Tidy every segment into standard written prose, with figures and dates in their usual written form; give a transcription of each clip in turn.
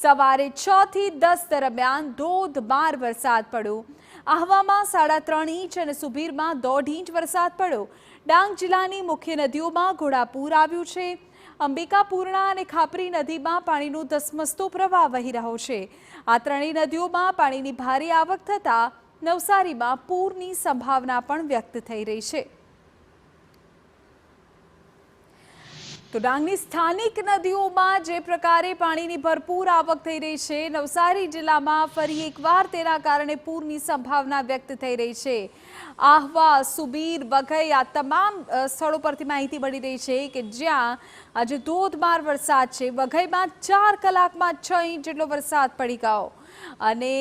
સવારે 6 થી 10 દરમિયાન ધોધમાર વરસાદ પડ્યો। આહવામાં 3.5 ઇંચ અને સુબીરમાં 1.5 ઇંચ વરસાદ પડ્યો। ડાંગ જિલ્લાની મુખ્ય નદીઓમાં ઘોડાપૂર આવ્યું છે। અંબિકા, પૂર્ણા અને ખાપરી નદીમાં પાણીનો ધસમસતો પ્રવાહ વહી રહ્યો છે। આ ત્રણેય નદીઓમાં પાણીની ભારે આવક થતાં નવસારીમાં પૂરની સંભાવના પણ વ્યક્ત થઈ રહી છે। તો ડાંગની સ્થાનિક નદીઓમાં જે પ્રકારે પાણીની ભરપૂર આવક થઈ રહી છે, નવસારી જિલ્લામાં ફરી એકવાર તેના કારણે પૂરની સંભાવના વ્યક્ત થઈ રહી છે। આહવા, સુબીર, વઘઈ આ તમામ સ્થળો પરથી માહિતી મળી રહી છે કે જ્યાં આજે ધોધમાર વરસાદ છે। વઘઈમાં 4 કલાકમાં 6 ઇંચ જેટલો વરસાદ પડી ગયો અને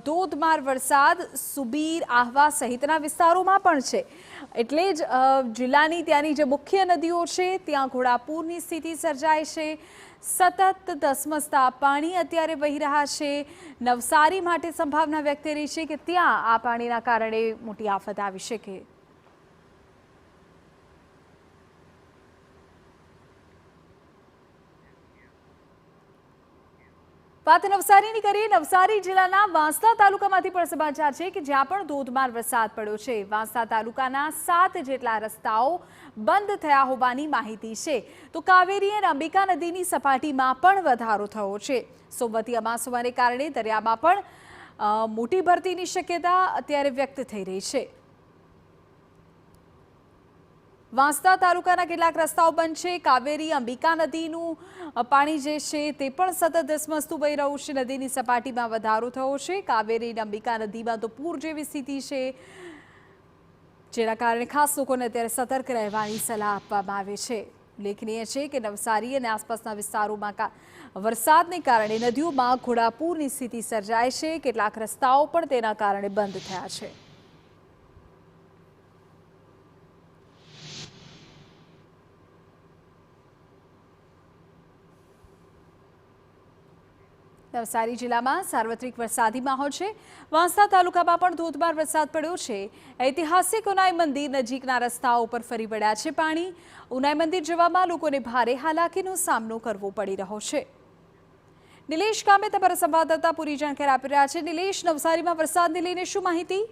ધોધમાર વરસાદ સુબીર, આહવા સહિતના વિસ્તારોમાં પણ છે। એટલે જ જિલ્લાની ત્યાંની જે મુખ્ય નદીઓ છે ત્યાં ઘોડાપૂરની સ્થિતિ સર્જાય છે। સતત ધસમસતા પાણી અત્યારે વહી રહ્યા છે। નવસારી માટે સંભાવના વ્યક્ત થઈ રહી છે કે ત્યાં આ પાણીના કારણે મોટી આફત આવી શકે। વાત નવસારીની કરીએ। નવસારી જિલ્લાના વાંસદા તાલુકામાંથી પણ સમાચાર છે કે જ્યાં પણ ધોધમાર વરસાદ પડ્યો છે। વાંસદા તાલુકાના 7 જેટલા રસ્તાઓ બંધ થયા હોવાની માહિતી છે। તો કાવેરી અને અંબિકા નદીની સપાટીમાં પણ વધારો થયો છે। સોમવતી અમાસને કારણે દરિયામાં પણ મોટી ભરતીની શક્યતા અત્યારે વ્યક્ત થઈ રહી છે। વાંસદા તાલુકાના કેટલાક રસ્તાઓ બંધ છે। કાવેરી, અંબિકા નદીનું પાણી જે છે તે પણ સતત ધસમસતું વહી રહ્યું છે। નદીની સપાટીમાં વધારો થયો છે। કાવેરી અને અંબિકા નદીમાં તો પૂર જેવી સ્થિતિ છે, જેના કારણે ખાસ લોકોને અત્યારે સતર્ક રહેવાની સલાહ આપવામાં આવે છે। ઉલ્લેખનીય છે કે નવસારી અને આસપાસના વિસ્તારોમાં વરસાદને કારણે નદીઓમાં ઘોડાપૂરની સ્થિતિ સર્જાય છે। કેટલાક રસ્તાઓ પણ તેના કારણે બંધ થયા છે। નવસારી જિલ્લામાં સાર્વત્રિક વરસાદી માહોલ છે। વાંસદા તાલુકામાં પણ ધોધમાર વરસાદ પડ્યો છે। ઐતિહાસિક ઉનાઈ મંદિર નજીકના રસ્તાઓ પર ફરી વળ્યા છે પાણી। ઉનાઈ મંદિર જવામાં લોકોને ભારે હાલાકીનો સામનો કરવો પડી રહ્યો છે। નિલેશ કામે તમારા સંવાદદાતા પૂરી જાણકારી આપી રહ્યા છે। નિલેશ, નવસારીમાં વરસાદને લઈને શું માહિતી?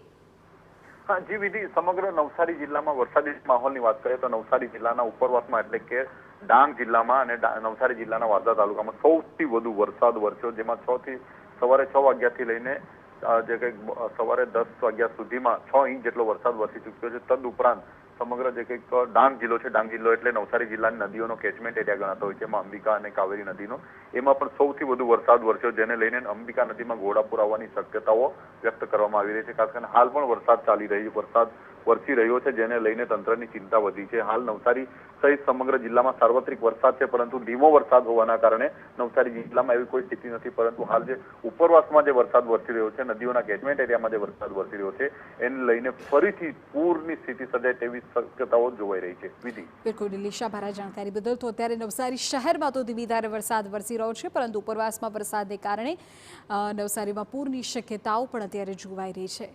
હા જી વિધિ, સમગ્ર નવસારી જિલ્લામાં વરસાદી માહોલની વાત કરીએ તો નવસારી જિલ્લાના ઉપરવાસમાં એટલે કે ડાંગ જિલ્લામાં અને નવસારી જિલ્લાના વાંસદા તાલુકામાં સૌથી વધુ વરસાદ વરસ્યો, જેમાં સવારે 6 વાગ્યાથી લઈને જે કંઈક સવારે 10 વાગ્યા સુધીમાં 6 ઇંચ જેટલો વરસાદ વરસી ચૂક્યો છે। તદુપરાંત સમગ્ર જે કંઈક ડાંગ જિલ્લો છે, ડાંગ જિલ્લો એટલે નવસારી જિલ્લાની નદીઓનો કેચમેન્ટ એરિયા ગણાતો હોય છે, એમાં અંબિકા અને કાવેરી નદીનો, એમાં પણ સૌથી વધુ વરસાદ વરસ્યો, જેને લઈને અંબિકા નદીમાં ઘોડાપૂર આવવાની શક્યતાઓ વ્યક્ત કરવામાં આવી રહી છે। ખાસ કરીને હાલ પણ વરસાદ વરસી રહ્યો છે, જેને લઈને તંત્રની ચિંતા વધી છે। હાલ નવસારી સહિત સમગ્ર જિલ્લામાં સાર્વત્રિક વરસાદ છે, પરંતુ ધીમો વરસાદ હોવાના કારણે નવસારી જિલ્લામાં એવી કોઈ સ્થિતિ નથી। પરંતુ હાલ જે ઉપરવાસમાં જે વરસાદ વરસી રહ્યો છે, નદીઓના કેચમેન્ટ એરિયામાં જે વરસાદ વરસી રહ્યો છે, એને લઈને ફરીથી પૂરની સ્થિતિ સર્જાય તેવી શક્યતાઓ જોવાઈ રહી છે। વિધિ, બિલકુલ નિલેશ, આભાર જાણકારી બદલ। તો અત્યારે નવસારી શહેરમાં તો ધીમી ધારે વરસાદ વરસી રહ્યો છે, પરંતુ ઉપરવાસમાં વરસાદને કારણે નવસારીમાં પૂરની શક્યતાઓ પણ અત્યારે જોવાઈ રહી છે।